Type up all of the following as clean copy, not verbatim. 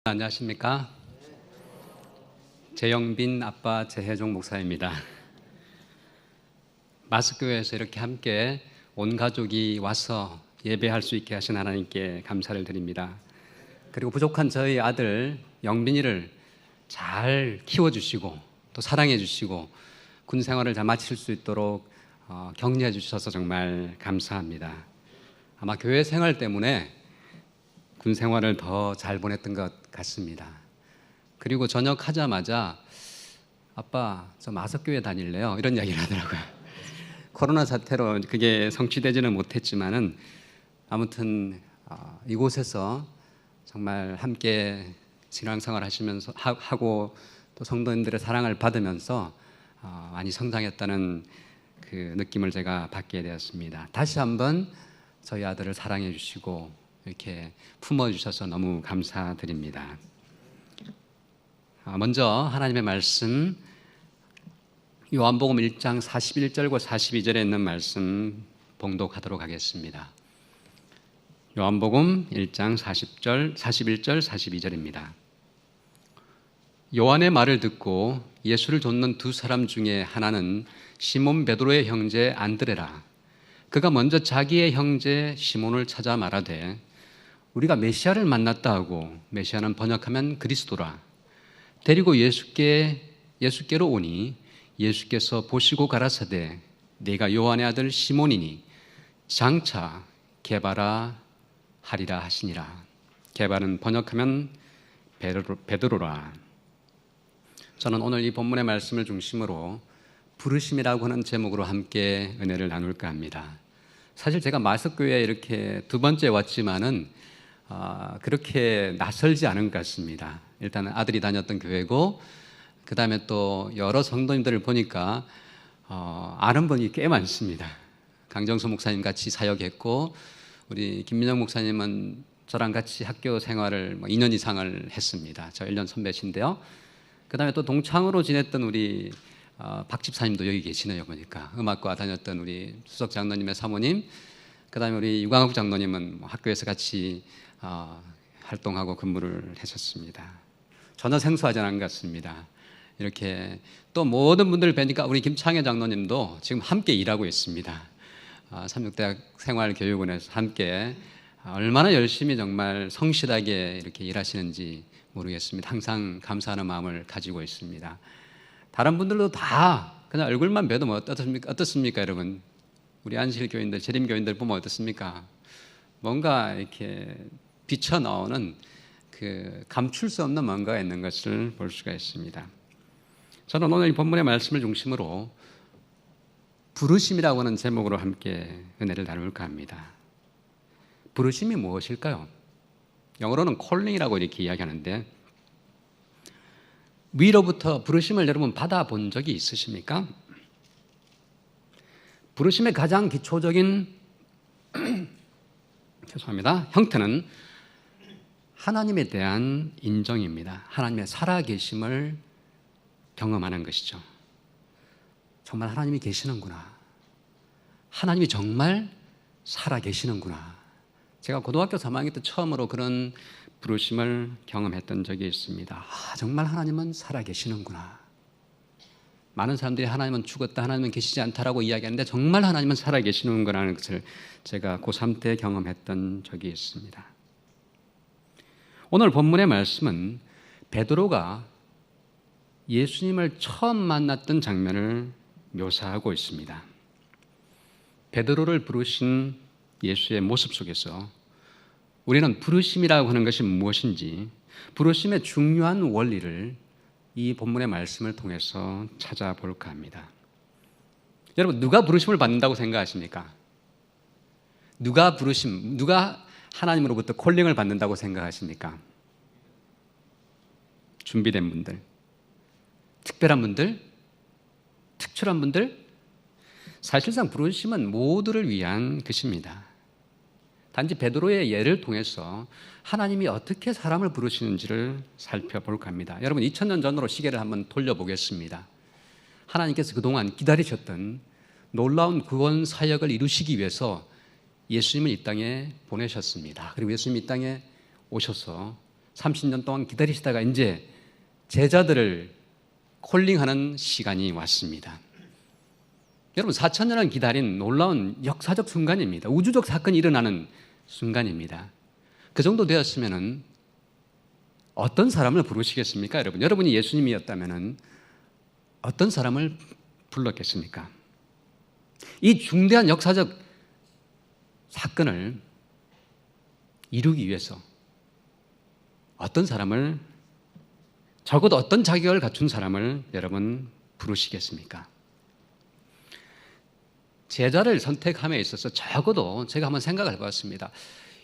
안녕하십니까? 재영빈 아빠 재혜종 목사입니다. 마스교회에서 이렇게 함께 온 가족이 와서 예배할 수 있게 하신 하나님께 감사를 드립니다. 그리고 부족한 저희 아들 영빈이를 잘 키워주시고 또 사랑해 주시고 군 생활을 잘 마칠 수 있도록 격려해 주셔서 정말 감사합니다. 아마 교회 생활 때문에 군 생활을 더 잘 보냈던 것 같습니다. 그리고 전역하자마자 아빠 저 마석교회 다닐래요? 이런 이야기를 하더라고요. 코로나 사태로 그게 성취되지는 못했지만은 아무튼 이곳에서 정말 함께 신앙생활 하시면서 하고 또 성도님들의 사랑을 받으면서 많이 성장했다는 그 느낌을 제가 받게 되었습니다. 다시 한번 저희 아들을 사랑해 주시고 이렇게 품어주셔서 너무 감사드립니다. 먼저 하나님의 말씀 요한복음 1장 41절과 42절에 있는 말씀 봉독하도록 하겠습니다. 요한복음 1장 41절 42절입니다. 요한의 말을 듣고 예수를 좇는 두 사람 중에 하나는 시몬 베드로의 형제 안드레라. 그가 먼저 자기의 형제 시몬을 찾아 말하되 우리가 메시아를 만났다 하고, 메시아는 번역하면 그리스도라. 데리고 예수께로 오니 예수께서 보시고 가라사대 네가 요한의 아들 시몬이니 장차 게바라 하리라 하시니라. 게바는 번역하면 베드로라. 저는 오늘 이 본문의 말씀을 중심으로 부르심이라고 하는 제목으로 함께 은혜를 나눌까 합니다. 사실 제가 마석교회에 이렇게 두 번째 왔지만은 그렇게 낯설지 않은 것 같습니다. 일단 아들이 다녔던 교회고 그 다음에 또 여러 성도님들을 보니까 아는 분이 꽤 많습니다. 강정수 목사님 같이 사역했고 우리 김민영 목사님은 저랑 같이 학교 생활을 2년 이상을 했습니다. 저 1년 선배신데요. 그 다음에 또 동창으로 지냈던 우리 박 집사님도 여기 계시네요. 보니까 음악과 다녔던 우리 수석 장로님의 사모님, 그 다음에 우리 유광욱 장로님은 학교에서 같이 활동하고 근무를 했었습니다. 전혀 생소하지 않은 것 같습니다. 이렇게 또 모든 분들을 뵈니까 우리 김창현 장로님도 지금 함께 일하고 있습니다. 삼육대학 생활교육원에서 함께 얼마나 열심히 정말 성실하게 이렇게 일하시는지 모르겠습니다. 항상 감사하는 마음을 가지고 있습니다. 다른 분들도 다 그냥 얼굴만 뵈도 어떻습니까 여러분? 우리 안실교인들, 재림교인들 보면 어떻습니까? 뭔가 이렇게 비쳐나오는 그 감출 수 없는 뭔가가 있는 것을 볼 수가 있습니다. 저는 오늘 이 본문의 말씀을 중심으로 부르심이라고 하는 제목으로 함께 은혜를 나눌까 합니다. 부르심이 무엇일까요? 영어로는 calling이라고 이렇게 이야기하는데 위로부터 부르심을 여러분 받아본 적이 있으십니까? 부르심의 가장 기초적인 형태는 하나님에 대한 인정입니다. 하나님의 살아계심을 경험하는 것이죠. 정말 하나님이 계시는구나. 하나님이 정말 살아계시는구나. 제가 고등학교 3학년 때 처음으로 그런 부르심을 경험했던 적이 있습니다. 정말 하나님은 살아계시는구나. 많은 사람들이 하나님은 죽었다, 하나님은 계시지 않다라고 이야기하는데 정말 하나님은 살아계시는구나라는 것을 제가 고3 때 경험했던 적이 있습니다. 오늘 본문의 말씀은 베드로가 예수님을 처음 만났던 장면을 묘사하고 있습니다. 베드로를 부르신 예수의 모습 속에서 우리는 부르심이라고 하는 것이 무엇인지, 부르심의 중요한 원리를 이 본문의 말씀을 통해서 찾아볼까 합니다. 여러분, 누가 부르심을 받는다고 생각하십니까? 누가 하나님으로부터 콜링을 받는다고 생각하십니까? 준비된 분들, 특별한 분들, 특출한 분들. 사실상 부르심은 모두를 위한 것입니다. 단지 베드로의 예를 통해서 하나님이 어떻게 사람을 부르시는지를 살펴볼까 합니다. 여러분, 2000년 전으로 시계를 한번 돌려보겠습니다. 하나님께서 그동안 기다리셨던 놀라운 구원 사역을 이루시기 위해서 예수님을 이 땅에 보내셨습니다. 그리고 예수님이 이 땅에 오셔서 30년 동안 기다리시다가 이제 제자들을 콜링하는 시간이 왔습니다. 여러분 4,000년을 기다린 놀라운 역사적 순간입니다. 우주적 사건이 일어나는 순간입니다. 그 정도 되었으면 어떤 사람을 부르시겠습니까? 여러분이 예수님이었다면 어떤 사람을 불렀겠습니까? 이 중대한 역사적 사건을 이루기 위해서 어떤 사람을, 적어도 어떤 자격을 갖춘 사람을 여러분 부르시겠습니까? 제자를 선택함에 있어서 적어도 제가 한번 생각을 해봤습니다.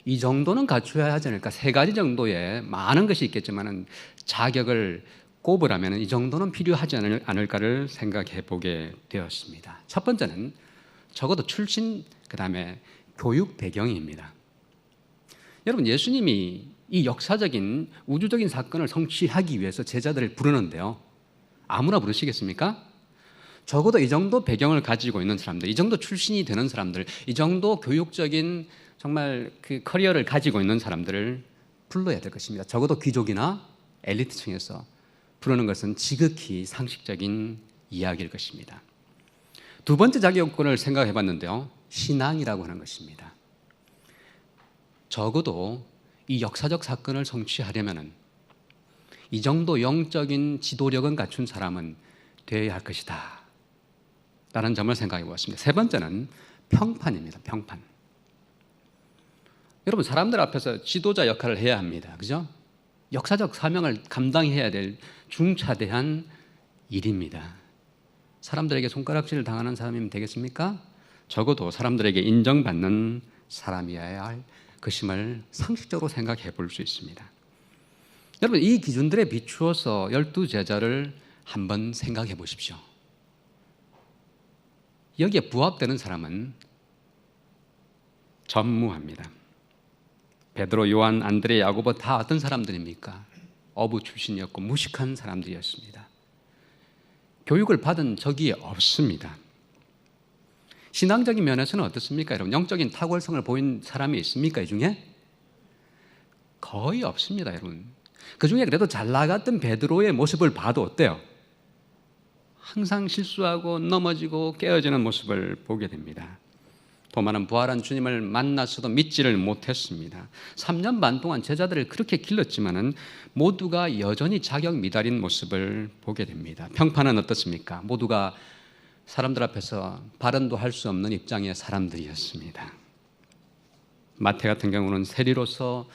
이 정도는 갖춰야 하지 않을까? 3가지 정도의 많은 것이 있겠지만 자격을 꼽으라면 이 정도는 필요하지 않을까를 생각해 보게 되었습니다. 첫 번째는 적어도 출신, 그 다음에 교육 배경입니다. 여러분, 예수님이 이 역사적인 우주적인 사건을 성취하기 위해서 제자들을 부르는데요, 아무나 부르시겠습니까? 적어도 이 정도 배경을 가지고 있는 사람들, 이 정도 출신이 되는 사람들, 이 정도 교육적인 정말 그 커리어를 가지고 있는 사람들을 불러야 될 것입니다. 적어도 귀족이나 엘리트층에서 부르는 것은 지극히 상식적인 이야기일 것입니다. 두 번째 자격요건을 생각해 봤는데요, 신앙이라고 하는 것입니다. 적어도 이 역사적 사건을 성취하려면 이 정도 영적인 지도력은 갖춘 사람은 되어야 할 것이다 라는 점을 생각해 보았습니다. 세 번째는 평판입니다. 평판. 여러분, 사람들 앞에서 지도자 역할을 해야 합니다. 그죠? 역사적 사명을 감당해야 될 중차대한 일입니다. 사람들에게 손가락질을 당하는 사람이면 되겠습니까? 적어도 사람들에게 인정받는 사람이어야 할 것임을 상식적으로 생각해 볼 수 있습니다. 여러분, 이 기준들에 비추어서 12제자를 한번 생각해 보십시오. 여기에 부합되는 사람은 전무합니다. 베드로, 요한, 안드레, 야고보 다 어떤 사람들입니까? 어부 출신이었고 무식한 사람들이었습니다. 교육을 받은 적이 없습니다. 신앙적인 면에서는 어떻습니까? 여러분, 영적인 탁월성을 보인 사람이 있습니까? 이 중에? 거의 없습니다. 여러분, 그 중에 그래도 잘 나갔던 베드로의 모습을 봐도 어때요? 항상 실수하고 넘어지고 깨어지는 모습을 보게 됩니다. 도마는 부활한 주님을 만났어도 믿지를 못했습니다. 3년 반 동안 제자들을 그렇게 길렀지만은 모두가 여전히 자격 미달인 모습을 보게 됩니다. 평판은 어떻습니까? 모두가 사람들 앞에서 발언도 할 수 없는 입장의 사람들이었습니다. 마태 같은 경우는 세리로서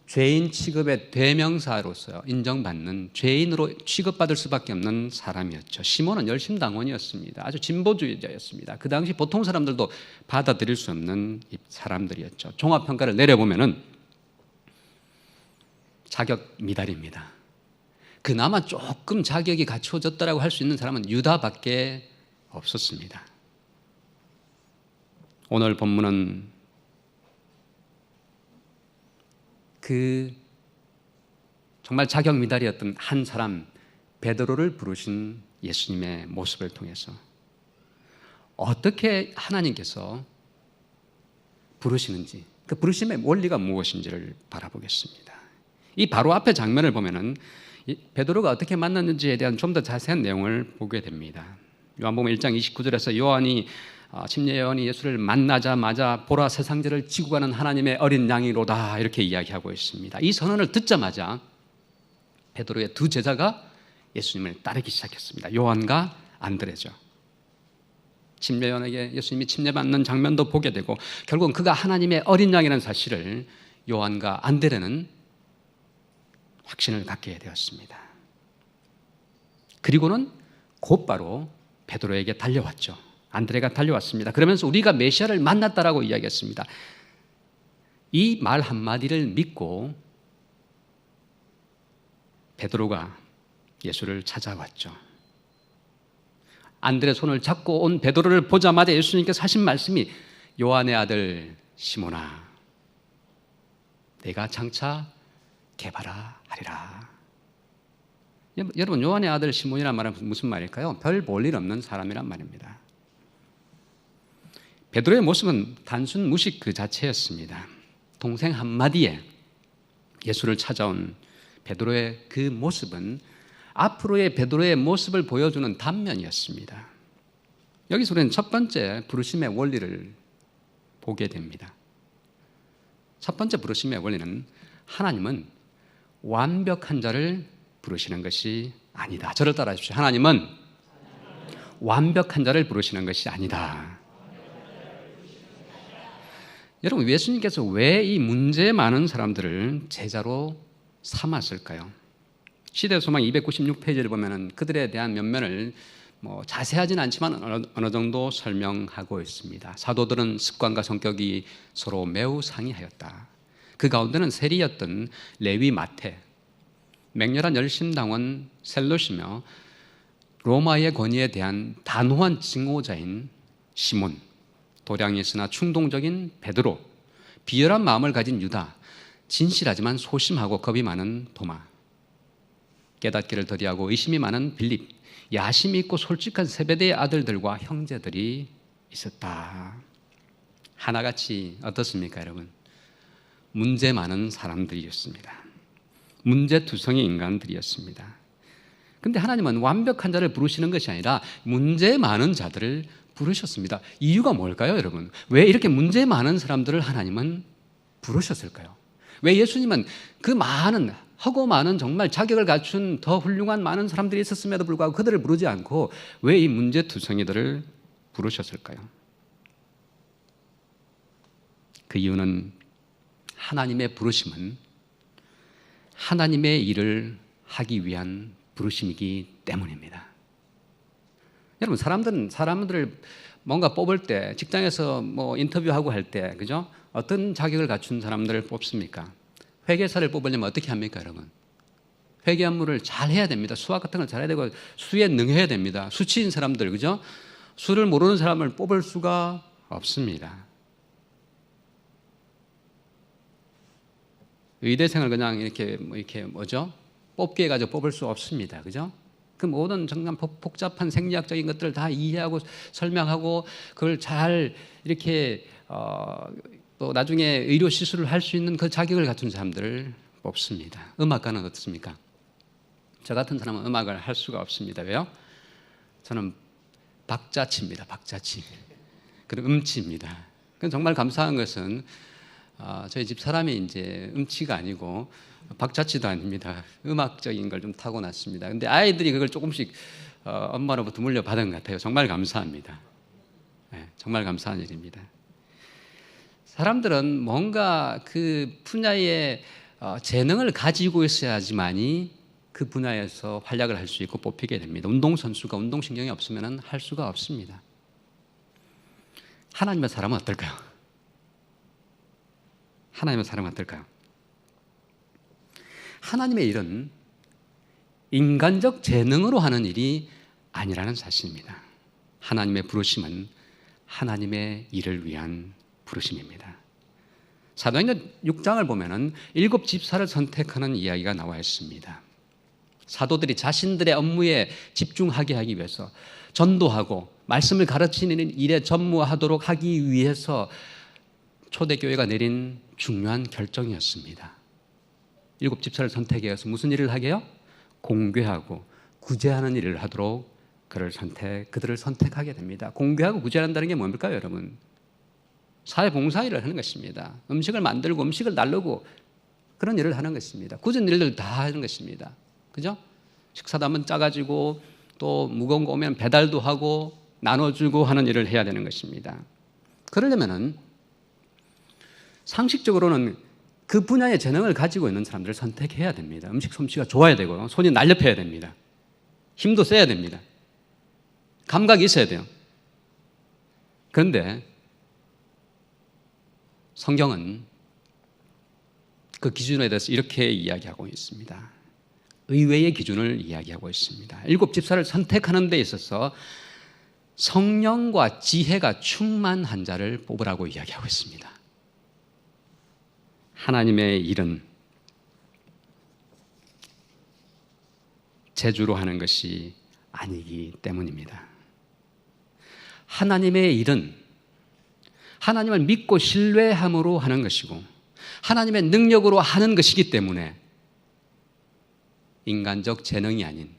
죄인 취급의 대명사로서 인정받는 죄인으로 취급받을 수밖에 없는 사람이었죠. 시몬은 열심당원이었습니다. 아주 진보주의자였습니다. 그 당시 보통 사람들도 받아들일 수 없는 사람들이었죠. 종합평가를 내려보면은 자격 미달입니다. 그나마 조금 자격이 갖추어졌다라고 할 수 있는 사람은 유다밖에 없었습니다. 오늘 본문은 그 정말 자격 미달이었던 한 사람 베드로를 부르신 예수님의 모습을 통해서 어떻게 하나님께서 부르시는지, 그 부르심의 원리가 무엇인지를 바라보겠습니다. 이 바로 앞에 장면을 보면은 베드로가 어떻게 만났는지에 대한 좀 더 자세한 내용을 보게 됩니다. 요한복음 1장 29절에서 침례 요한이 예수를 만나자마자 보라 세상죄를 지고 가는 하나님의 어린 양이로다 이렇게 이야기하고 있습니다. 이 선언을 듣자마자 베드로의 두 제자가 예수님을 따르기 시작했습니다. 요한과 안드레죠. 침례 요한에게 예수님이 침례받는 장면도 보게 되고 결국은 그가 하나님의 어린 양이라는 사실을 요한과 안드레는 확신을 갖게 되었습니다. 그리고는 곧바로 베드로에게 달려왔죠. 안드레가 달려왔습니다. 그러면서 우리가 메시아를 만났다라고 이야기했습니다. 이 말 한마디를 믿고 베드로가 예수를 찾아왔죠. 안드레 손을 잡고 온 베드로를 보자마자 예수님께서 하신 말씀이 요한의 아들 시몬아, 내가 장차 개바라 하리라. 여러분, 요한의 아들 시몬이란 말은 무슨 말일까요? 별 볼 일 없는 사람이란 말입니다. 베드로의 모습은 단순 무식 그 자체였습니다. 동생 한마디에 예수를 찾아온 베드로의 그 모습은 앞으로의 베드로의 모습을 보여주는 단면이었습니다. 여기서 우리는 첫 번째 부르심의 원리를 보게 됩니다. 첫 번째 부르심의 원리는 하나님은 완벽한 자를 부르시는 것이 아니다. 저를 따라하십시오. 하나님은 완벽한 자를 부르시는 것이 아니다. 여러분, 예수님께서 왜 이 문제 많은 사람들을 제자로 삼았을까요? 시대소망 296페이지를 보면 그들에 대한 면면을 자세하진 않지만 어느 정도 설명하고 있습니다. 사도들은 습관과 성격이 서로 매우 상이하였다. 그 가운데는 세리였던 레위 마태, 맹렬한 열심당원 셀롯이며 로마의 권위에 대한 단호한 증오자인 시몬, 도량이 있으나 충동적인 베드로, 비열한 마음을 가진 유다, 진실하지만 소심하고 겁이 많은 도마, 깨닫기를 더디하고 의심이 많은 빌립, 야심이 있고 솔직한 세베대의 아들들과 형제들이 있었다. 하나같이 어떻습니까, 여러분? 문제 많은 사람들이었습니다. 문제투성이 인간들이었습니다. 그런데 하나님은 완벽한 자를 부르시는 것이 아니라 문제 많은 자들을 부르셨습니다. 이유가 뭘까요, 여러분? 왜 이렇게 문제 많은 사람들을 하나님은 부르셨을까요? 왜 예수님은 그 많은 하고 많은 정말 자격을 갖춘 더 훌륭한 많은 사람들이 있었음에도 불구하고 그들을 부르지 않고 왜 이 문제투성이들을 부르셨을까요? 그 이유는 하나님의 부르심은 하나님의 일을 하기 위한 부르심이기 때문입니다. 여러분, 사람들을 뭔가 뽑을 때, 직장에서 인터뷰하고 할 때, 그죠? 어떤 자격을 갖춘 사람들을 뽑습니까? 회계사를 뽑으려면 어떻게 합니까, 여러분? 회계 업무를 잘 해야 됩니다. 수학 같은 걸 잘해야 되고 수에 능해야 됩니다. 수치인 사람들, 그죠? 수를 모르는 사람을 뽑을 수가 없습니다. 의대생을 그냥 이렇게 뽑기 해가지고 뽑을 수 없습니다. 그죠? 그 모든 정말 복잡한 생리학적인 것들을 다 이해하고 설명하고 그걸 잘 이렇게 또 나중에 의료 시술을 할 수 있는 그 자격을 갖춘 사람들을 뽑습니다. 음악가는 어떻습니까? 저 같은 사람은 음악을 할 수가 없습니다. 왜요? 저는 박자치입니다. 박자치. 그리고 음치입니다. 정말 감사한 것은 저희 집 사람이 이제 음치가 아니고 박자치도 아닙니다. 음악적인 걸 좀 타고났습니다. 근데 아이들이 그걸 조금씩 엄마로부터 물려받은 것 같아요. 정말 감사합니다. 네, 정말 감사한 일입니다. 사람들은 뭔가 그 분야의 재능을 가지고 있어야지만이 그 분야에서 활약을 할 수 있고 뽑히게 됩니다. 운동선수가 운동신경이 없으면 할 수가 없습니다. 하나님의 사람은 어떨까요? 하나님의 사람은 어떨까요? 하나님의 일은 인간적 재능으로 하는 일이 아니라는 사실입니다. 하나님의 부르심은 하나님의 일을 위한 부르심입니다. 사도행전 6장을 보면은 7 집사를 선택하는 이야기가 나와 있습니다. 사도들이 자신들의 업무에 집중하게 하기 위해서 전도하고 말씀을 가르치는 일에 전무하도록 하기 위해서 초대교회가 내린 중요한 결정이었습니다. 7 집사를 선택해서 무슨 일을 하게요? 공궤하고 구제하는 일을 하도록 그들을 선택하게 됩니다. 공궤하고 구제한다는 게 뭡니까, 여러분? 사회봉사일을 하는 것입니다. 음식을 만들고 음식을 나르고 그런 일을 하는 것입니다. 굳은 일들 다 하는 것입니다. 그죠? 식사도 한번 짜가지고 또 무거운 거 오면 배달도 하고 나눠주고 하는 일을 해야 되는 것입니다. 그러려면은 상식적으로는 그 분야의 재능을 가지고 있는 사람들을 선택해야 됩니다. 음식 솜씨가 좋아야 되고 손이 날렵해야 됩니다. 힘도 세야 됩니다. 감각이 있어야 돼요. 그런데 성경은 그 기준에 대해서 이렇게 이야기하고 있습니다. 의외의 기준을 이야기하고 있습니다. 7 집사를 선택하는 데 있어서 성령과 지혜가 충만한 자를 뽑으라고 이야기하고 있습니다. 하나님의 일은 재주로 하는 것이 아니기 때문입니다. 하나님의 일은 하나님을 믿고 신뢰함으로 하는 것이고 하나님의 능력으로 하는 것이기 때문에 인간적 재능이 아닌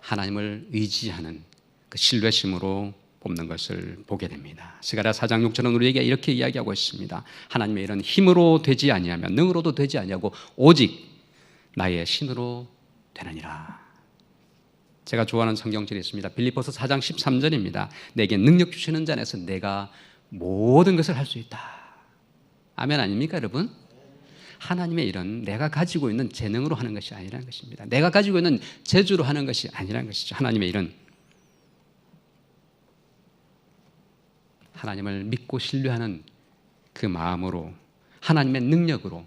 하나님을 의지하는 그 신뢰심으로 뽑는 것을 보게 됩니다. 스가랴 4장 6절은 우리에게 이렇게 이야기하고 있습니다. 하나님의 일은 힘으로 되지 아니하면 능으로도 되지 아니하고 오직 나의 신으로 되느니라. 제가 좋아하는 성경절이 있습니다. 빌립보서 4장 13절입니다. 내게 능력 주시는 자 안에서 내가 모든 것을 할 수 있다. 아멘 아닙니까 여러분? 하나님의 일은 내가 가지고 있는 재능으로 하는 것이 아니라는 것입니다. 내가 가지고 있는 재주로 하는 것이 아니라는 것이죠. 하나님의 일은 하나님을 믿고 신뢰하는 그 마음으로 하나님의 능력으로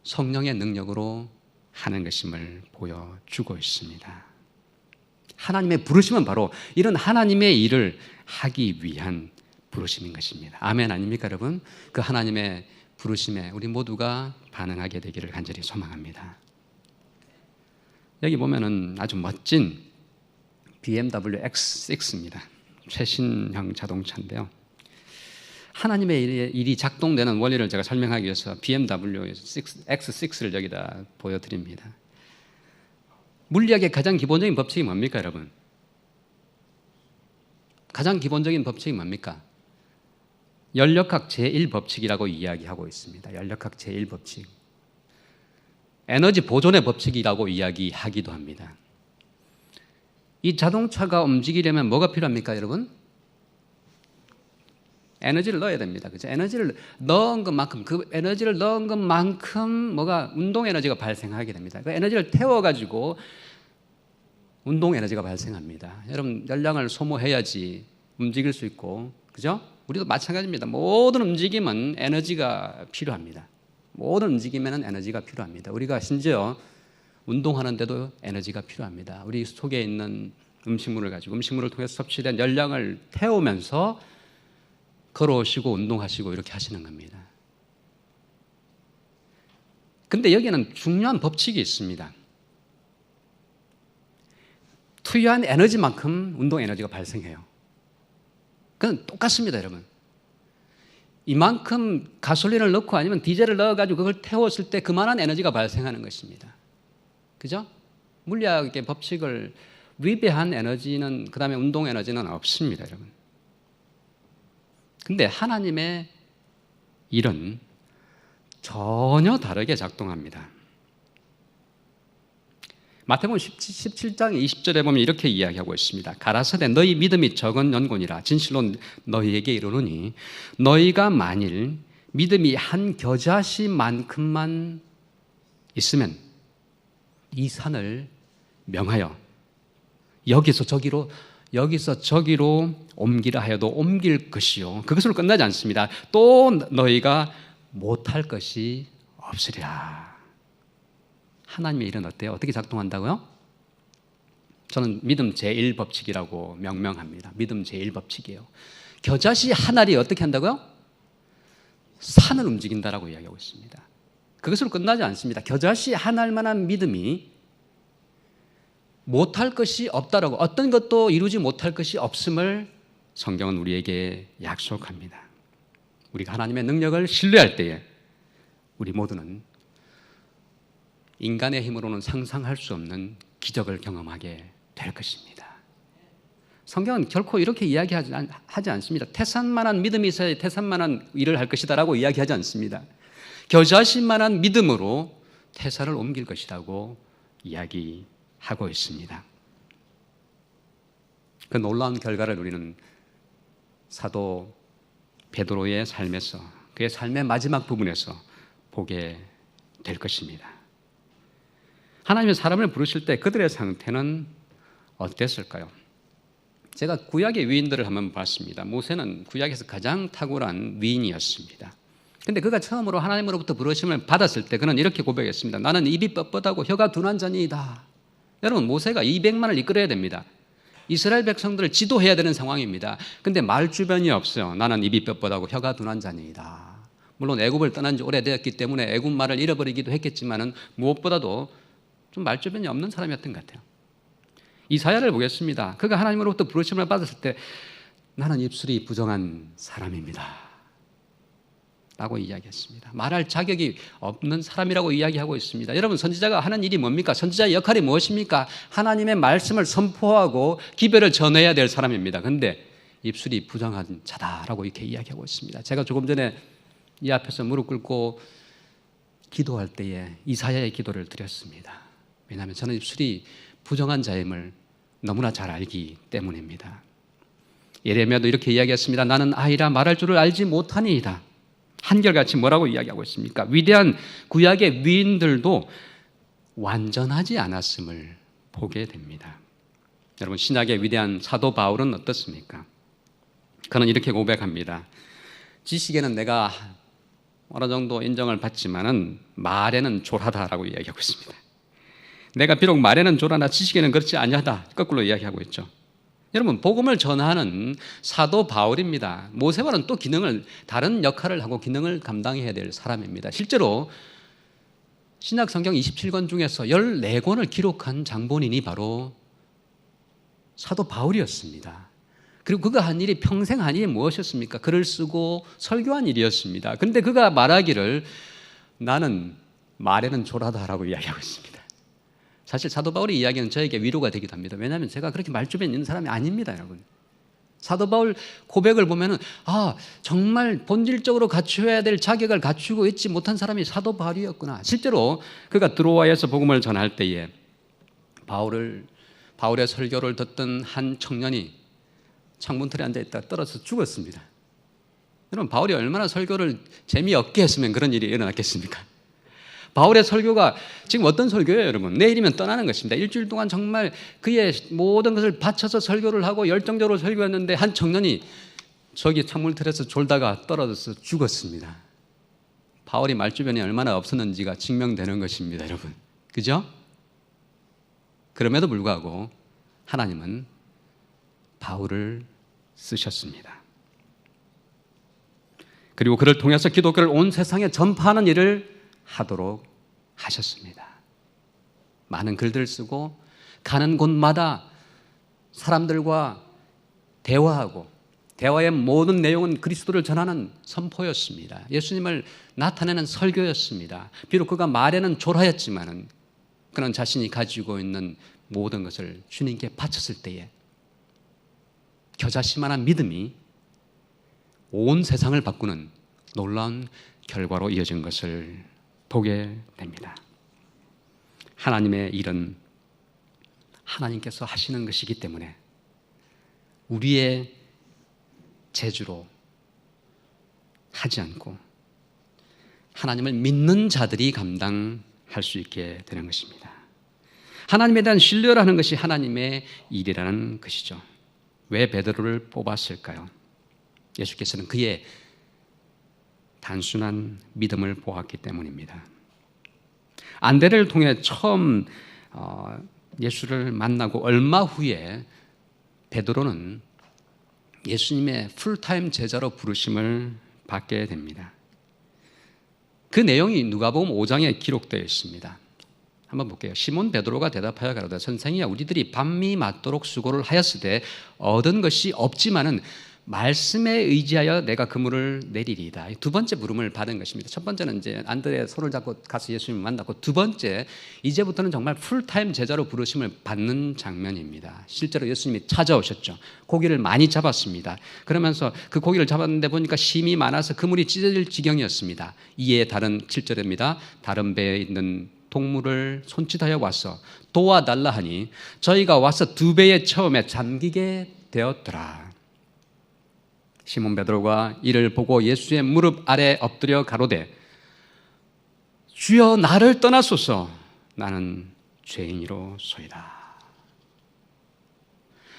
성령의 능력으로 하는 것임을 보여주고 있습니다. 하나님의 부르심은 바로 이런 하나님의 일을 하기 위한 부르심인 것입니다. 아멘 아닙니까 여러분? 그 하나님의 부르심에 우리 모두가 반응하게 되기를 간절히 소망합니다. 여기 보면은 아주 멋진 BMW X6입니다. 최신형 자동차인데요. 하나님의 일이 작동되는 원리를 제가 설명하기 위해서 BMW X6를 여기다 보여드립니다. 물리학의 가장 기본적인 법칙이 뭡니까 여러분? 가장 기본적인 법칙이 뭡니까? 연력학 제1법칙이라고 이야기하고 있습니다. 연력학 제1법칙. 에너지 보존의 법칙이라고 이야기하기도 합니다. 이 자동차가 움직이려면 뭐가 필요합니까 여러분? 에너지를 넣어야 됩니다. 그죠? 에너지를 넣은 것만큼, 그 에너지를 넣은 것만큼 뭐가 운동 에너지가 발생하게 됩니다. 그 에너지를 태워가지고 운동 에너지가 발생합니다. 여러분, 열량을 소모해야지 움직일 수 있고, 그죠? 우리도 마찬가지입니다. 모든 움직임은 에너지가 필요합니다. 모든 움직임에는 에너지가 필요합니다. 우리가 심지어 운동하는데도 에너지가 필요합니다. 우리 속에 있는 음식물을 가지고 음식물을 통해서 섭취된 열량을 태우면서 걸어오시고 운동하시고 이렇게 하시는 겁니다. 근데 여기에는 중요한 법칙이 있습니다. 투여한 에너지만큼 운동 에너지가 발생해요. 그건 똑같습니다, 여러분. 이만큼 가솔린을 넣고 아니면 디젤을 넣어가지고 그걸 태웠을 때 그만한 에너지가 발생하는 것입니다. 그죠? 물리학의 법칙을 위배한 에너지는, 그 다음에 운동 에너지는 없습니다, 여러분. 근데 하나님의 일은 전혀 다르게 작동합니다. 마태복음 17장 20절에 보면 이렇게 이야기하고 있습니다. 가라사대 너희 믿음이 적은 연곤이라 진실로 너희에게 이르노니 너희가 만일 믿음이 한 겨자씨만큼만 있으면 이 산을 명하여 여기서 저기로 옮기라 하여도 옮길 것이요 그것으로 끝나지 않습니다. 또 너희가 못할 것이 없으리라. 하나님의 일은 어때요? 어떻게 작동한다고요? 저는 믿음 제1법칙이라고 명명합니다. 믿음 제1법칙이에요. 겨자씨 한 알이 어떻게 한다고요? 산을 움직인다라고 이야기하고 있습니다. 그것으로 끝나지 않습니다. 겨자씨 한 알만한 믿음이 못할 것이 없다라고, 어떤 것도 이루지 못할 것이 없음을 성경은 우리에게 약속합니다. 우리가 하나님의 능력을 신뢰할 때에 우리 모두는 인간의 힘으로는 상상할 수 없는 기적을 경험하게 될 것입니다. 성경은 결코 이렇게 이야기하지 않습니다. 태산만한 믿음이 있어야 태산만한 일을 할 것이다라고 이야기하지 않습니다. 겨자씨만한 믿음으로 태산을 옮길 것이라고 이야기하고 있습니다. 그 놀라운 결과를 우리는 사도 베드로의 삶에서, 그의 삶의 마지막 부분에서 보게 될 것입니다. 하나님의 사람을 부르실 때 그들의 상태는 어땠을까요? 제가 구약의 위인들을 한번 봤습니다. 모세는 구약에서 가장 탁월한 위인이었습니다. 그런데 그가 처음으로 하나님으로부터 부르심을 받았을 때 그는 이렇게 고백했습니다. 나는 입이 뻣뻣하고 혀가 둔한 자니이다. 여러분, 모세가 200만을 이끌어야 됩니다. 이스라엘 백성들을 지도해야 되는 상황입니다. 그런데 말 주변이 없어요. 나는 입이 뻣뻣하고 혀가 둔한 자니이다. 물론 애굽을 떠난 지 오래되었기 때문에 애굽 말을 잃어버리기도 했겠지만은 무엇보다도 좀 말주변이 없는 사람이었던 것 같아요. 이사야를 보겠습니다. 그가 하나님으로부터 부르심을 받았을 때 나는 입술이 부정한 사람입니다. 라고 이야기했습니다. 말할 자격이 없는 사람이라고 이야기하고 있습니다. 여러분, 선지자가 하는 일이 뭡니까? 선지자의 역할이 무엇입니까? 하나님의 말씀을 선포하고 기별을 전해야 될 사람입니다. 그런데 입술이 부정한 자다라고 이렇게 이야기하고 있습니다. 제가 조금 전에 이 앞에서 무릎 꿇고 기도할 때에 이사야의 기도를 드렸습니다. 왜냐하면 저는 입술이 부정한 자임을 너무나 잘 알기 때문입니다. 예레미야도 이렇게 이야기했습니다. 나는 아이라 말할 줄을 알지 못하니이다. 한결같이 뭐라고 이야기하고 있습니까? 위대한 구약의 위인들도 완전하지 않았음을 보게 됩니다. 여러분, 신약의 위대한 사도 바울은 어떻습니까? 그는 이렇게 고백합니다. 지식에는 내가 어느 정도 인정을 받지만은 말에는 졸하다라고 이야기하고 있습니다. 내가 비록 말에는 졸하나 지식에는 그렇지 아니하다. 거꾸로 이야기하고 있죠. 여러분, 복음을 전하는 사도 바울입니다. 모세와는 또 다른 역할을 하고 기능을 감당해야 될 사람입니다. 실제로 신약 성경 27권 중에서 14권을 기록한 장본인이 바로 사도 바울이었습니다. 그리고 그가 한 일이 평생 한 일이 무엇이었습니까? 글을 쓰고 설교한 일이었습니다. 그런데 그가 말하기를 나는 말에는 졸하다라고 이야기하고 있습니다. 사실 사도 바울의 이야기는 저에게 위로가 되기도 합니다. 왜냐하면 제가 그렇게 말주변에 있는 사람이 아닙니다, 여러분. 사도 바울 고백을 보면은 정말 본질적으로 갖춰야 될 자격을 갖추고 있지 못한 사람이 사도 바울이었구나. 실제로 그가 드로아에서 복음을 전할 때에 바울의 설교를 듣던 한 청년이 창문틀에 앉아있다가 떨어져서 죽었습니다. 여러분, 바울이 얼마나 설교를 재미없게 했으면 그런 일이 일어났겠습니까? 바울의 설교가 지금 어떤 설교예요, 여러분? 내일이면 떠나는 것입니다. 일주일 동안 정말 그의 모든 것을 바쳐서 설교를 하고 열정적으로 설교했는데 한 청년이 저기 창문틀에서 졸다가 떨어져서 죽었습니다. 바울이 말주변에 얼마나 없었는지가 증명되는 것입니다, 여러분. 그죠? 그럼에도 불구하고 하나님은 바울을 쓰셨습니다. 그리고 그를 통해서 기독교를 온 세상에 전파하는 일을 하도록 하셨습니다. 많은 글들을 쓰고 가는 곳마다 사람들과 대화하고 대화의 모든 내용은 그리스도를 전하는 선포였습니다. 예수님을 나타내는 설교였습니다. 비록 그가 말에는 졸하였지만은 그는 자신이 가지고 있는 모든 것을 주님께 바쳤을 때에 겨자씨만한 믿음이 온 세상을 바꾸는 놀라운 결과로 이어진 것을 보게 됩니다. 하나님의 일은 하나님께서 하시는 것이기 때문에 우리의 재주로 하지 않고 하나님을 믿는 자들이 감당할 수 있게 되는 것입니다. 하나님에 대한 신뢰를 하는 것이 하나님의 일이라는 것이죠. 왜 베드로를 뽑았을까요? 예수께서는 그의 단순한 믿음을 보았기 때문입니다. 안데레를 통해 처음 예수를 만나고 얼마 후에 베드로는 예수님의 풀타임 제자로 부르심을 받게 됩니다. 그 내용이 누가복음 5장에 기록되어 있습니다. 한번 볼게요. 시몬 베드로가 대답하여 가로되 선생이야 우리들이 밤이 맞도록 수고를 하였으되 얻은 것이 없지만은 말씀에 의지하여 내가 그물을 내리리이다. 두 번째 부름을 받은 것입니다. 첫 번째는 이제 안드레의 손을 잡고 가서 예수님을 만났고, 두 번째 이제부터는 정말 풀타임 제자로 부르심을 받는 장면입니다. 실제로 예수님이 찾아오셨죠. 고기를 많이 잡았습니다. 그러면서 그 고기를 잡았는데 보니까 심이 많아서 그물이 찢어질 지경이었습니다. 이에 다른 7절입니다. 다른 배에 있는 동물을 손짓하여 와서 도와달라 하니 저희가 와서 두 배의 처음에 잠기게 되었더라. 시몬 베드로가 이를 보고 예수의 무릎 아래 엎드려 가로되 주여 나를 떠나소서 나는 죄인이로소이다.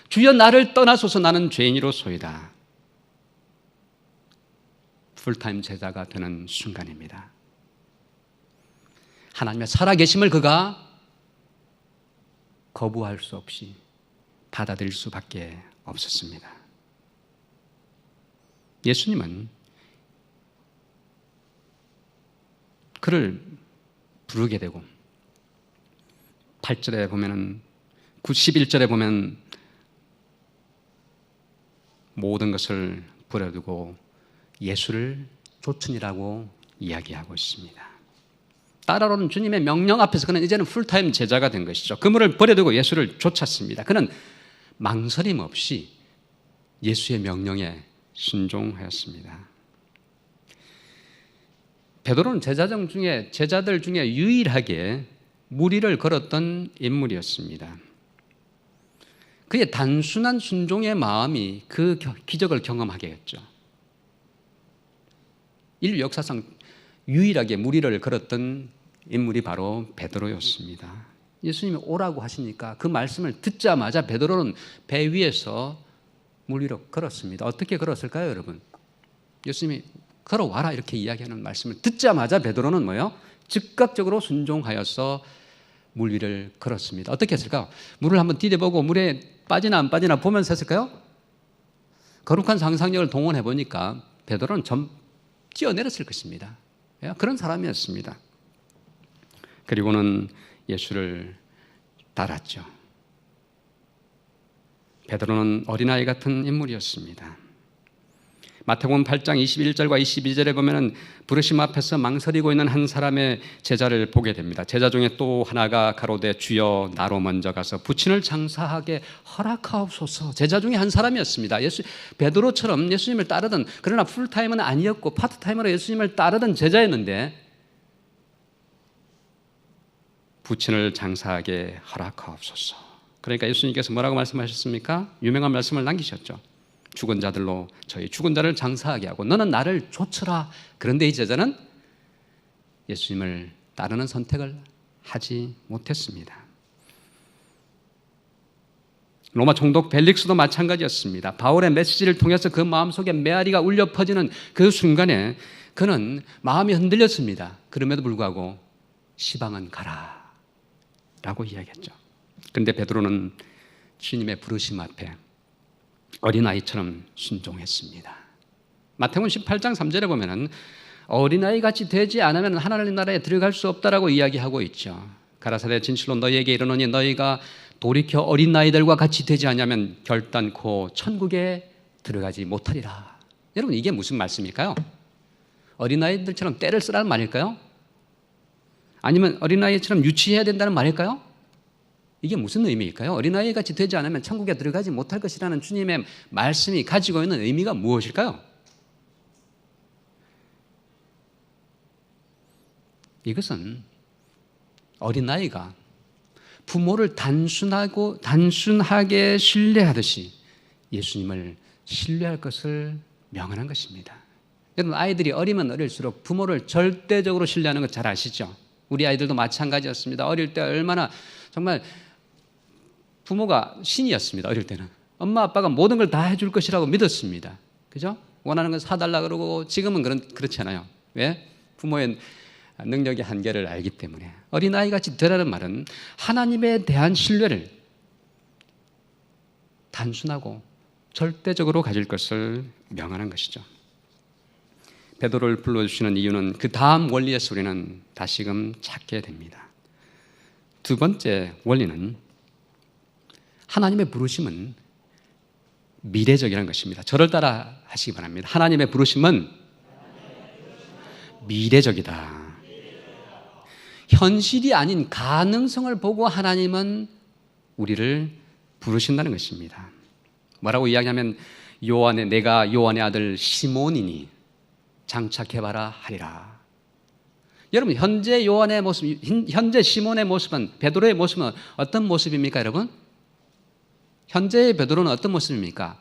주여 나를 떠나소서 나는 죄인이로소이다. 풀타임 제자가 되는 순간입니다. 하나님의 살아계심을 그가 거부할 수 없이 받아들일 수밖에 없었습니다. 예수님은 그를 부르게 되고 8절에 보면은 91절에 보면 모든 것을 버려두고 예수를 조천이라고 이야기하고 있습니다. 따라오는 주님의 명령 앞에서 그는 이제는 풀타임 제자가 된 것이죠. 그물을 버려두고 예수를 쫓았습니다. 그는 망설임 없이 예수의 명령에 순종하였습니다. 베드로는 제자들 중에 유일하게 무리를 걸었던 인물이었습니다. 그의 단순한 순종의 마음이 그 기적을 경험하게 했죠. 인류 역사상 유일하게 무리를 걸었던 인물이 바로 베드로였습니다. 예수님이 오라고 하시니까 그 말씀을 듣자마자 베드로는 배 위에서 물 위로 걸었습니다. 어떻게 걸었을까요, 여러분? 예수님이 걸어와라 이렇게 이야기하는 말씀을 듣자마자 베드로는 뭐예요? 즉각적으로 순종하여서 물 위를 걸었습니다. 어떻게 했을까요? 물을 한번 디뎌보고 물에 빠지나 안 빠지나 보면서 했을까요? 거룩한 상상력을 동원해 보니까 베드로는 뛰어내렸을 것입니다. 그런 사람이었습니다. 그리고는 예수를 따랐죠. 베드로는 어린아이 같은 인물이었습니다. 마태복음 8장 21절과 22절에 보면은 부르심 앞에서 망설이고 있는 한 사람의 제자를 보게 됩니다. 제자 중에 또 하나가 가로되 주여 나로 먼저 가서 부친을 장사하게 허락하옵소서. 제자 중에 한 사람이었습니다. 베드로처럼 예수님을 따르던, 그러나 풀타임은 아니었고 파트타임으로 예수님을 따르던 제자였는데 부친을 장사하게 허락하옵소서. 그러니까 예수님께서 뭐라고 말씀하셨습니까? 유명한 말씀을 남기셨죠. 죽은 자들로 저희 죽은 자를 장사하게 하고 너는 나를 좇으라. 그런데 이 제자는 예수님을 따르는 선택을 하지 못했습니다. 로마 총독 벨릭스도 마찬가지였습니다. 바울의 메시지를 통해서 그 마음속에 메아리가 울려 퍼지는 그 순간에 그는 마음이 흔들렸습니다. 그럼에도 불구하고 시방은 가라 라고 이야기했죠. 그런데 베드로는 주님의 부르심 앞에 어린아이처럼 순종했습니다. 마태복음 18장 3절에 보면은 어린아이 같이 되지 않으면 하나님 나라에 들어갈 수 없다라고 이야기하고 있죠. 가라사대 진실로 너희에게 이르노니 너희가 돌이켜 어린아이들과 같이 되지 않으면 결단코 천국에 들어가지 못하리라. 여러분 이게 무슨 말씀일까요? 어린아이들처럼 때를 쓰라는 말일까요? 아니면 어린아이처럼 유치해야 된다는 말일까요? 이게 무슨 의미일까요? 어린아이 같이 되지 않으면 천국에 들어가지 못할 것이라는 주님의 말씀이 가지고 있는 의미가 무엇일까요? 이것은 어린아이가 부모를 단순하게 신뢰하듯이 예수님을 신뢰할 것을 명하는 것입니다. 여러분 아이들이 어리면 어릴수록 부모를 절대적으로 신뢰하는 거 잘 아시죠? 우리 아이들도 마찬가지였습니다. 어릴 때 얼마나 정말 부모가 신이었습니다. 어릴 때는 엄마 아빠가 모든 걸 다 해줄 것이라고 믿었습니다. 그죠? 원하는 건 사달라 그러고 지금은 그렇지 않아요. 왜? 부모의 능력의 한계를 알기 때문에. 어린아이같이 되라는 말은 하나님에 대한 신뢰를 단순하고 절대적으로 가질 것을 명하는 것이죠. 베드로를 불러주시는 이유는 그 다음 원리에서 우리는 다시금 찾게 됩니다. 두 번째 원리는 하나님의 부르심은 미래적이라는 것입니다. 저를 따라 하시기 바랍니다. 하나님의 부르심은 미래적이다. 현실이 아닌 가능성을 보고 하나님은 우리를 부르신다는 것입니다. 뭐라고 이야기하면 내가 요한의 아들 시몬이니 장착해봐라 하리라. 여러분 현재 요한의 모습, 현재 시몬의 모습은, 베드로의 모습은 어떤 모습입니까 여러분? 현재의 베드로는 어떤 모습입니까?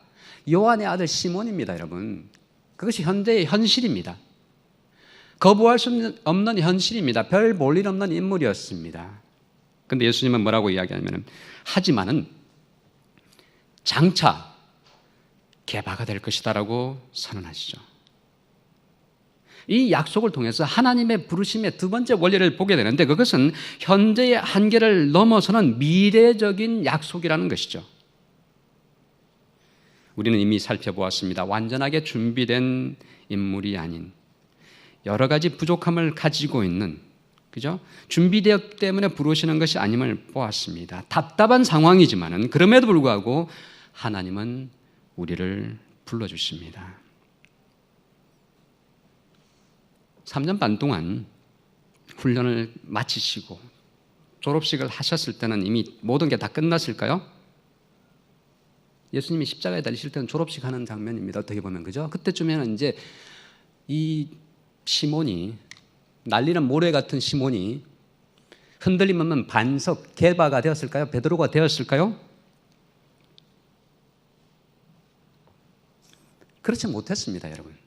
요한의 아들 시몬입니다 여러분. 그것이 현재의 현실입니다. 거부할 수 없는 현실입니다. 별 볼 일 없는 인물이었습니다. 그런데 예수님은 뭐라고 이야기하냐면 하지만은 장차 개바가 될 것이다라고 선언하시죠. 이 약속을 통해서 하나님의 부르심의 두 번째 원리를 보게 되는데 그것은 현재의 한계를 넘어서는 미래적인 약속이라는 것이죠. 우리는 이미 살펴보았습니다. 완전하게 준비된 인물이 아닌 여러 가지 부족함을 가지고 있는, 그죠? 준비되었기 때문에 부르시는 것이 아님을 보았습니다. 답답한 상황이지만은 그럼에도 불구하고 하나님은 우리를 불러주십니다. 3년 반 동안 훈련을 마치시고 졸업식을 하셨을 때는 이미 모든 게 다 끝났을까요? 예수님이 십자가에 달리실 때는 졸업식 하는 장면입니다. 어떻게 보면, 그죠? 그때쯤에는 이제 이 시몬이, 날리는 모래 같은 시몬이 흔들리면 반석, 게바가 되었을까요? 베드로가 되었을까요? 그렇지 못했습니다, 여러분.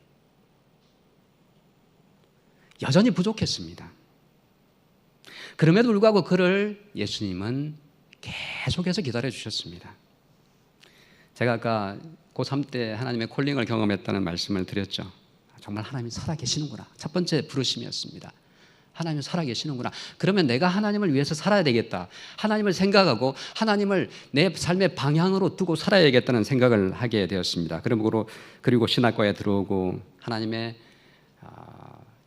여전히 부족했습니다. 그럼에도 불구하고 그를 예수님은 계속해서 기다려 주셨습니다. 제가 아까 고3 때 하나님의 콜링을 경험했다는 말씀을 드렸죠. 정말 하나님이 살아계시는구나. 첫 번째 부르심이었습니다. 하나님이 살아계시는구나. 그러면 내가 하나님을 위해서 살아야 되겠다. 하나님을 생각하고 하나님을 내 삶의 방향으로 두고 살아야겠다는 생각을 하게 되었습니다. 그리고 신학과에 들어오고 하나님의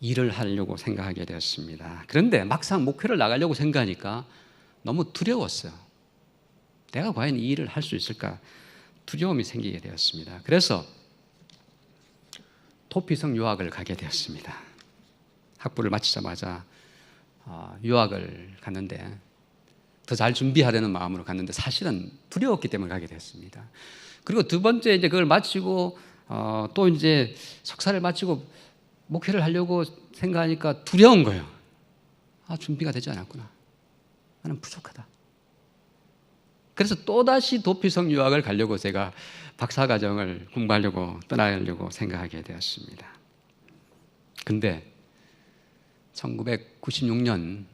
일을 하려고 생각하게 되었습니다. 그런데 막상 목회를 나가려고 생각하니까 너무 두려웠어요. 내가 과연 이 일을 할 수 있을까? 두려움이 생기게 되었습니다. 그래서 토피성 유학을 가게 되었습니다. 학부를 마치자마자 유학을 갔는데 더 잘 준비하려는 마음으로 갔는데 사실은 두려웠기 때문에 가게 되었습니다. 그리고 두 번째 이제 그걸 마치고 또 이제 석사를 마치고 목회를 하려고 생각하니까 두려운 거예요. 준비가 되지 않았구나. 나는 부족하다. 그래서 또다시 도피성 유학을 가려고 제가 박사과정을 공부하려고 떠나려고 생각하게 되었습니다. 근데 1996년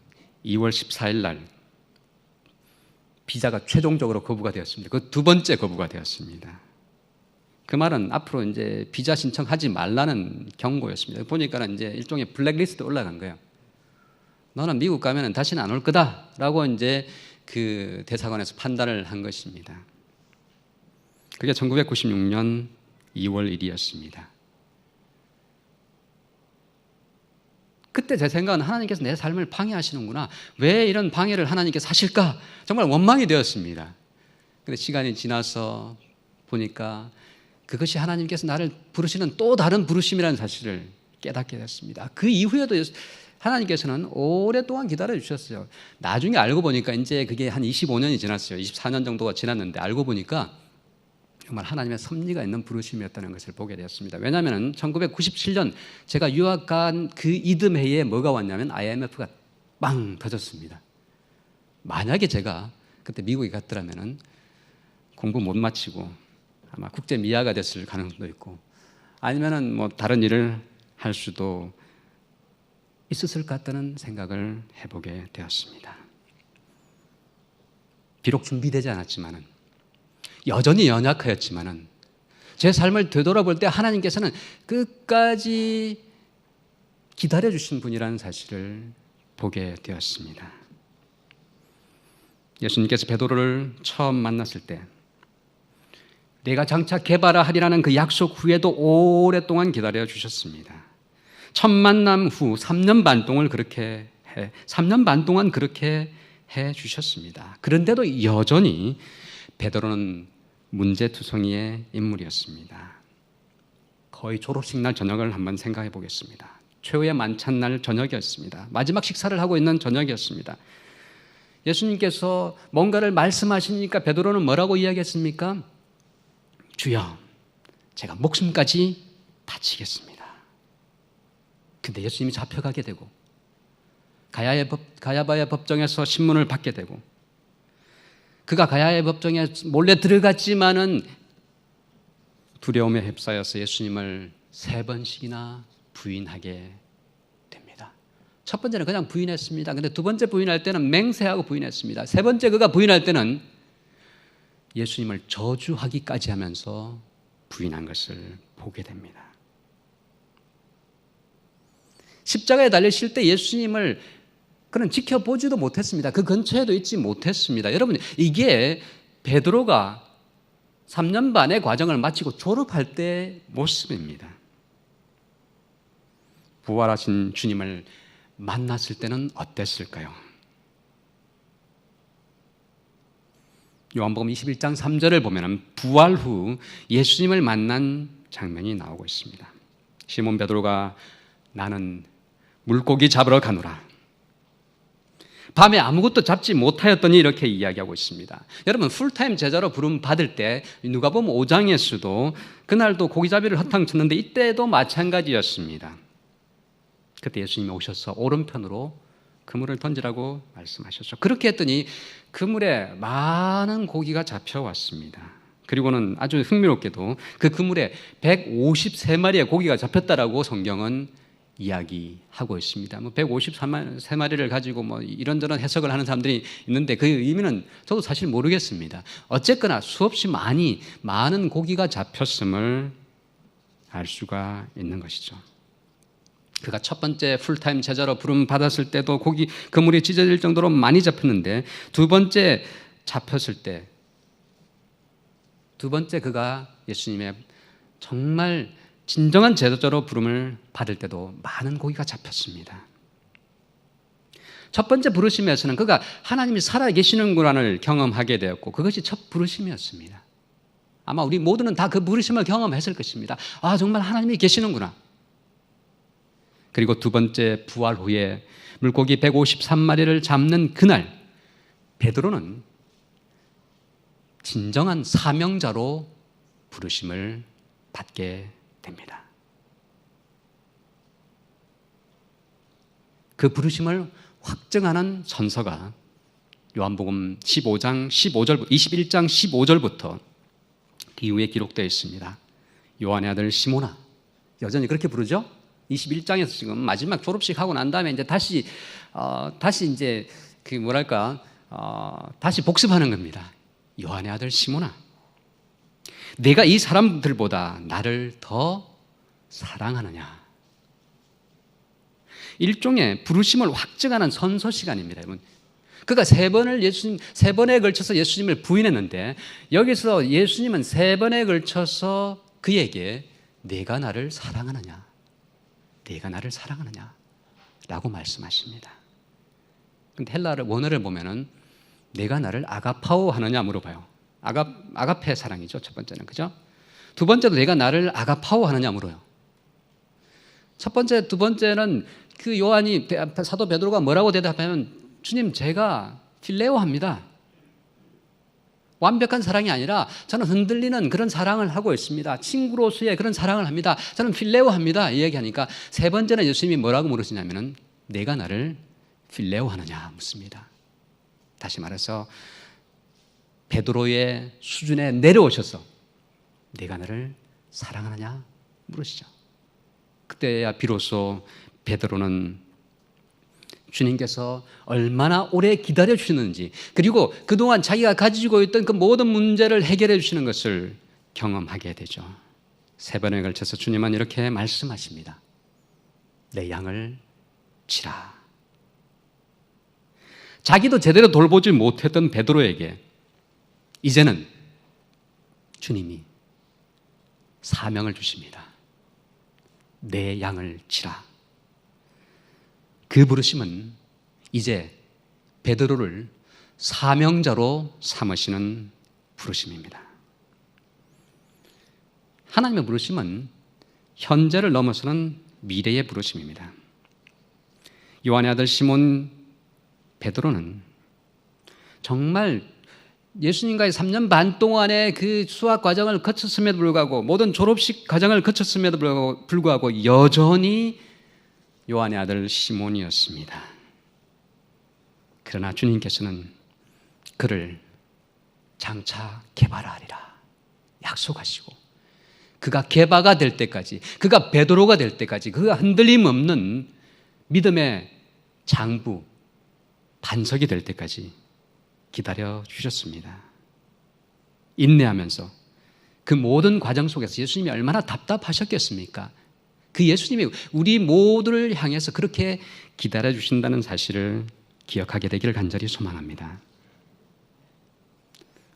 2월 14일 날 비자가 최종적으로 거부가 되었습니다. 그 두 번째 거부가 되었습니다. 그 말은 앞으로 이제 비자 신청하지 말라는 경고였습니다. 보니까는 이제 일종의 블랙리스트 올라간 거예요. 너는 미국 가면은 다시는 안 올 거다라고 이제 그 대사관에서 판단을 한 것입니다. 그게 1996년 2월 1일이었습니다. 그때 제 생각은 하나님께서 내 삶을 방해하시는구나. 왜 이런 방해를 하나님께서 하실까? 정말 원망이 되었습니다. 그런데 시간이 지나서 보니까 그것이 하나님께서 나를 부르시는 또 다른 부르심이라는 사실을 깨닫게 됐습니다. 그 이후에도 하나님께서는 오랫동안 기다려 주셨어요. 나중에 알고 보니까 이제 그게 한 25년이 지났어요. 24년 정도가 지났는데 알고 보니까 정말 하나님의 섭리가 있는 부르심이었다는 것을 보게 되었습니다. 왜냐하면 1997년 제가 유학 간 그 이듬해에 뭐가 왔냐면 IMF가 빵 터졌습니다. 만약에 제가 그때 미국에 갔더라면 공부 못 마치고 아마 국제 미아가 됐을 가능성도 있고 아니면은 뭐 다른 일을 할 수도 있었을 것 같다는 생각을 해보게 되었습니다. 비록 준비되지 않았지만은 여전히 연약하였지만은 제 삶을 되돌아볼 때 하나님께서는 끝까지 기다려주신 분이라는 사실을 보게 되었습니다. 예수님께서 베드로를 처음 만났을 때 내가 장차 개바라 하리라는 그 약속 후에도 오랫동안 기다려 주셨습니다. 첫 만남 후 3년 반 동안 그렇게 해 주셨습니다. 그런데도 여전히 베드로는 문제투성이의 인물이었습니다. 거의 졸업식 날 저녁을 한번 생각해 보겠습니다. 최후의 만찬 날 저녁이었습니다. 마지막 식사를 하고 있는 저녁이었습니다. 예수님께서 뭔가를 말씀하시니까 베드로는 뭐라고 이야기했습니까? 주여, 제가 목숨까지 바치겠습니다. 근데 예수님이 잡혀가게 되고 가야바의 법정에서 신문을 받게 되고 그가 가야의 법정에 몰래 들어갔지만은 두려움에 휩싸여서 예수님을 3번씩이나 부인하게 됩니다. 첫 번째는 그냥 부인했습니다. 근데 두 번째 부인할 때는 맹세하고 부인했습니다. 세 번째 그가 부인할 때는 예수님을 저주하기까지 하면서 부인한 것을 보게 됩니다. 십자가에 달리실 때 예수님을 그는 지켜보지도 못했습니다. 그 근처에도 있지 못했습니다. 여러분, 이게 베드로가 3년 반의 과정을 마치고 졸업할 때 모습입니다. 부활하신 주님을 만났을 때는 어땠을까요? 요한복음 21장 3절을 보면 부활 후 예수님을 만난 장면이 나오고 있습니다. 시몬 베드로가 나는 물고기 잡으러 가노라. 밤에 아무것도 잡지 못하였더니 이렇게 이야기하고 있습니다. 여러분, 풀타임 제자로 부름 받을 때 누가복음 5장에서도 그날도 고기잡이를 허탕 쳤는데 이때도 마찬가지였습니다. 그때 예수님이 오셔서 오른편으로 그물을 던지라고 말씀하셨죠. 그렇게 했더니 그물에 많은 고기가 잡혀왔습니다. 그리고는 아주 흥미롭게도 그 그물에 153마리의 고기가 잡혔다라고 성경은 이야기하고 있습니다. 153마리를 가지고 이런저런 해석을 하는 사람들이 있는데 그 의미는 저도 사실 모르겠습니다. 어쨌거나 수없이 많은 고기가 잡혔음을 알 수가 있는 것이죠. 그가 첫 번째 풀타임 제자로 부름 받았을 때도 그물이 찢어질 정도로 많이 잡혔는데 두 번째 잡혔을 때, 두 번째 그가 예수님의 정말 진정한 제자로 부름을 받을 때도 많은 고기가 잡혔습니다. 첫 번째 부르심에서는 그가 하나님이 살아계시는구나를 경험하게 되었고 그것이 첫 부르심이었습니다. 아마 우리 모두는 다 그 부르심을 경험했을 것입니다. 아, 정말 하나님이 계시는구나. 그리고 두 번째 부활 후에 물고기 153마리를 잡는 그날 베드로는 진정한 사명자로 부르심을 받게 됩니다. 그 부르심을 확증하는 선서가 요한복음 15장 15절, 21장 15절부터 그 이후에 기록되어 있습니다. 요한의 아들 시몬아, 여전히 그렇게 부르죠? 21장에서 지금 마지막 졸업식 하고 난 다음에 이제 다시 이제 다시 복습하는 겁니다. 요한의 아들 시몬아, 내가 이 사람들보다 나를 더 사랑하느냐. 일종의 부르심을 확증하는 선서 시간입니다, 여러분. 그가 세 번에 걸쳐서 예수님을 부인했는데 여기서 예수님은 세 번에 걸쳐서 그에게 내가 나를 사랑하느냐, 내가 나를 사랑하느냐 라고 말씀하십니다. 근데 헬라 원어를 보면은 내가 나를 아가파오 하느냐 물어봐요. 아가페 사랑이죠, 첫 번째는. 그죠? 두 번째도 내가 나를 아가파오 하느냐 물어요. 첫 번째, 두 번째는 그 요한이 사도 베드로가 뭐라고 대답하면 주님, 제가 필레오 합니다. 완벽한 사랑이 아니라 저는 흔들리는 그런 사랑을 하고 있습니다. 친구로서의 그런 사랑을 합니다. 저는 필레오 합니다. 이 얘기하니까 세 번째는 예수님이 뭐라고 물으시냐면은 내가 나를 필레오 하느냐 묻습니다. 다시 말해서 베드로의 수준에 내려오셔서 내가 나를 사랑하느냐 물으시죠. 그때야 비로소 베드로는 주님께서 얼마나 오래 기다려 주시는지, 그리고 그동안 자기가 가지고 있던 그 모든 문제를 해결해 주시는 것을 경험하게 되죠. 세 번에 걸쳐서 주님은 이렇게 말씀하십니다. 내 양을 치라. 자기도 제대로 돌보지 못했던 베드로에게 이제는 주님이 사명을 주십니다. 내 양을 치라. 그 부르심은 이제 베드로를 사명자로 삼으시는 부르심입니다. 하나님의 부르심은 현재를 넘어서는 미래의 부르심입니다. 요한의 아들 시몬 베드로는 정말 예수님과의 3년 반 동안의 그 수학 과정을 거쳤음에도 불구하고, 모든 졸업식 과정을 거쳤음에도 불구하고 여전히 요한의 아들 시몬이었습니다. 그러나 주님께서는 그를 장차 개발하리라 약속하시고, 그가 개바가 될 때까지, 그가 베드로가 될 때까지, 그가 흔들림 없는 믿음의 장부, 반석이 될 때까지 기다려 주셨습니다. 인내하면서 그 모든 과정 속에서 예수님이 얼마나 답답하셨겠습니까? 그 예수님이 우리 모두를 향해서 그렇게 기다려 주신다는 사실을 기억하게 되기를 간절히 소망합니다.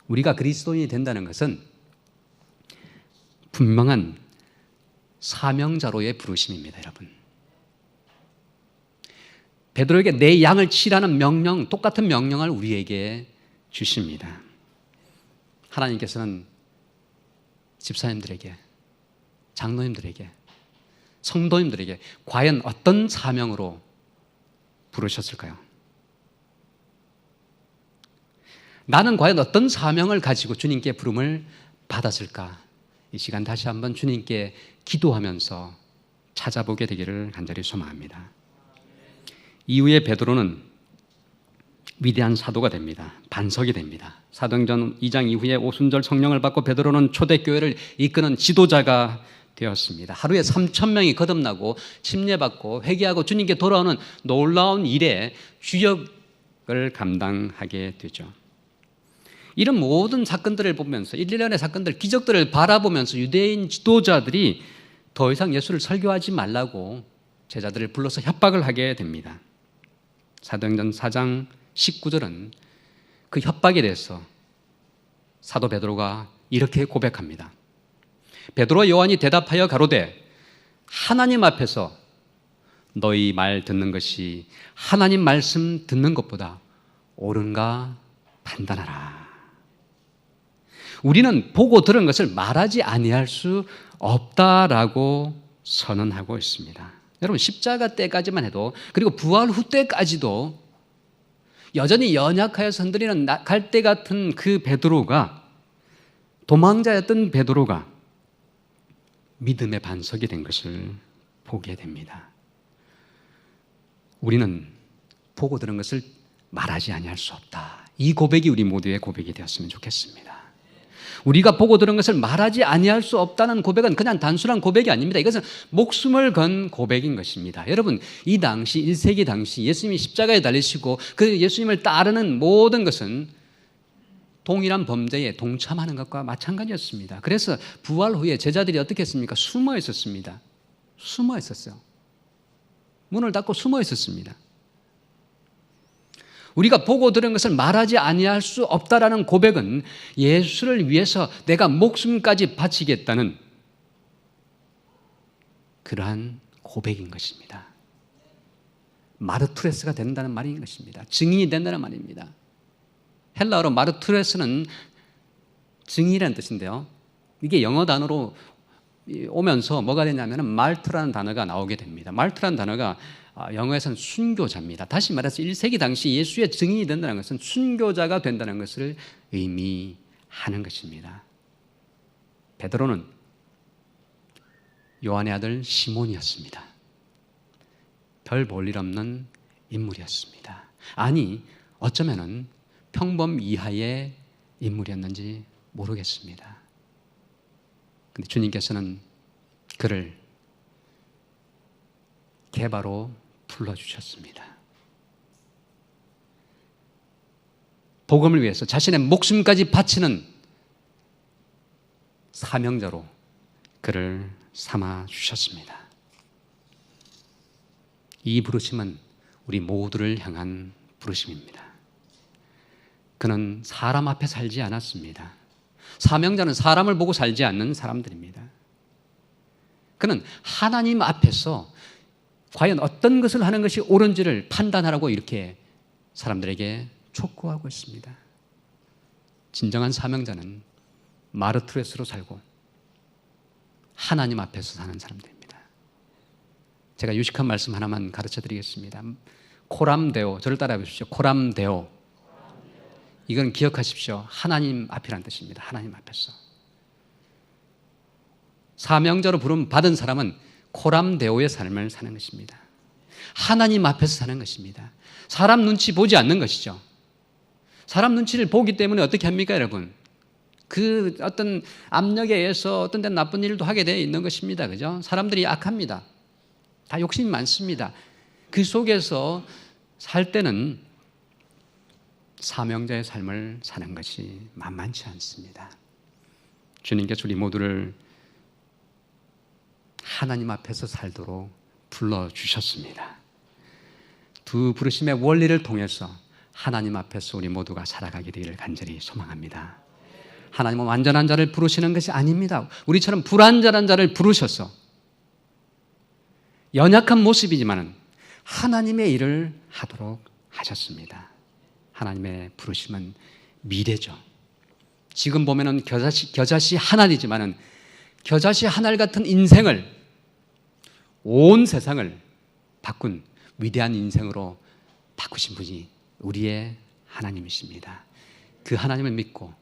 우리가 그리스도인이 된다는 것은 분명한 사명자로의 부르심입니다, 여러분. 베드로에게 내 양을 치라는 명령, 똑같은 명령을 우리에게 주십니다. 하나님께서는 집사님들에게, 장로님들에게 성도님들에게 과연 어떤 사명으로 부르셨을까요? 나는 과연 어떤 사명을 가지고 주님께 부름을 받았을까? 이 시간 다시 한번 주님께 기도하면서 찾아보게 되기를 간절히 소망합니다. 이후에 베드로는 위대한 사도가 됩니다. 반석이 됩니다. 사도행전 2장 이후에 오순절 성령을 받고 베드로는 초대교회를 이끄는 지도자가 되었습니다. 하루에 3,000명이 거듭나고 침례받고 회개하고 주님께 돌아오는 놀라운 일에 주역을 감당하게 되죠. 이런 모든 사건들을 보면서 일련의 사건들, 기적들을 바라보면서 유대인 지도자들이 더 이상 예수를 설교하지 말라고 제자들을 불러서 협박을 하게 됩니다. 사도행전 4장 19절은 그 협박에 대해서 사도 베드로가 이렇게 고백합니다. 베드로와 요한이 대답하여 가로되 하나님 앞에서 너희 말 듣는 것이 하나님 말씀 듣는 것보다 옳은가 판단하라. 우리는 보고 들은 것을 말하지 아니할 수 없다라고 선언하고 있습니다. 여러분, 십자가 때까지만 해도, 그리고 부활 후 때까지도 여전히 연약하여서 흔들리는 갈대 같은 그 베드로가, 도망자였던 베드로가 믿음의 반석이 된 것을 보게 됩니다. 우리는 보고 들은 것을 말하지 아니할 수 없다. 이 고백이 우리 모두의 고백이 되었으면 좋겠습니다. 우리가 보고 들은 것을 말하지 아니할 수 없다는 고백은 그냥 단순한 고백이 아닙니다. 이것은 목숨을 건 고백인 것입니다. 여러분, 이 당시 1세기 당시 예수님이 십자가에 달리시고 그 예수님을 따르는 모든 것은 동일한 범죄에 동참하는 것과 마찬가지였습니다. 그래서 부활 후에 제자들이 어떻게 했습니까? 숨어 있었습니다. 숨어 있었어요. 문을 닫고 숨어 있었습니다. 우리가 보고 들은 것을 말하지 아니할 수 없다라는 고백은 예수를 위해서 내가 목숨까지 바치겠다는 그러한 고백인 것입니다. 마르투레스가 된다는 말인 것입니다. 증인이 된다는 말입니다. 헬라어로 마르투레스는 증인이라는 뜻인데요. 이게 영어 단어로 오면서 뭐가 되냐면 말트라는 단어가 나오게 됩니다. 말트라는 단어가 영어에서는 순교자입니다. 다시 말해서 1세기 당시 예수의 증인이 된다는 것은 순교자가 된다는 것을 의미하는 것입니다. 베드로는 요한의 아들 시몬이었습니다. 별 볼 일 없는 인물이었습니다. 아니, 어쩌면은 평범 이하의 인물이었는지 모르겠습니다. 근데 주님께서는 그를 개바로 불러주셨습니다. 복음을 위해서 자신의 목숨까지 바치는 사명자로 그를 삼아주셨습니다. 이 부르심은 우리 모두를 향한 부르심입니다. 그는 사람 앞에 살지 않았습니다. 사명자는 사람을 보고 살지 않는 사람들입니다. 그는 하나님 앞에서 과연 어떤 것을 하는 것이 옳은지를 판단하라고 이렇게 사람들에게 촉구하고 있습니다. 진정한 사명자는 마르투레스로 살고 하나님 앞에서 사는 사람들입니다. 제가 유식한 말씀 하나만 가르쳐 드리겠습니다. 코람데오, 저를 따라해 보십시오. 코람데오. 이건 기억하십시오. 하나님 앞이라는 뜻입니다. 하나님 앞에서. 사명자로 부름 받은 사람은 코람데오의 삶을 사는 것입니다. 하나님 앞에서 사는 것입니다. 사람 눈치 보지 않는 것이죠. 사람 눈치를 보기 때문에 어떻게 합니까, 여러분? 그 어떤 압력에 의해서 어떤 데는 나쁜 일도 하게 되어 있는 것입니다. 그죠? 사람들이 악합니다. 다 욕심이 많습니다. 그 속에서 살 때는 사명자의 삶을 사는 것이 만만치 않습니다. 주님께서 우리 모두를 하나님 앞에서 살도록 불러주셨습니다. 두 부르심의 원리를 통해서 하나님 앞에서 우리 모두가 살아가게 되기를 간절히 소망합니다. 하나님은 완전한 자를 부르시는 것이 아닙니다. 우리처럼 불완전한 자를 부르셔서 연약한 모습이지만 하나님의 일을 하도록 하셨습니다. 하나님의 부르심은 미래죠. 지금 보면은 겨자씨 하나이지만은 겨자씨 하나 같은 인생을 온 세상을 바꾼 위대한 인생으로 바꾸신 분이 우리의 하나님이십니다. 그 하나님을 믿고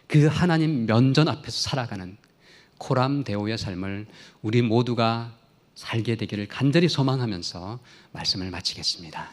그 하나님 면전 앞에서 살아가는 코람데오의 삶을 우리 모두가 살게 되기를 간절히 소망하면서 말씀을 마치겠습니다.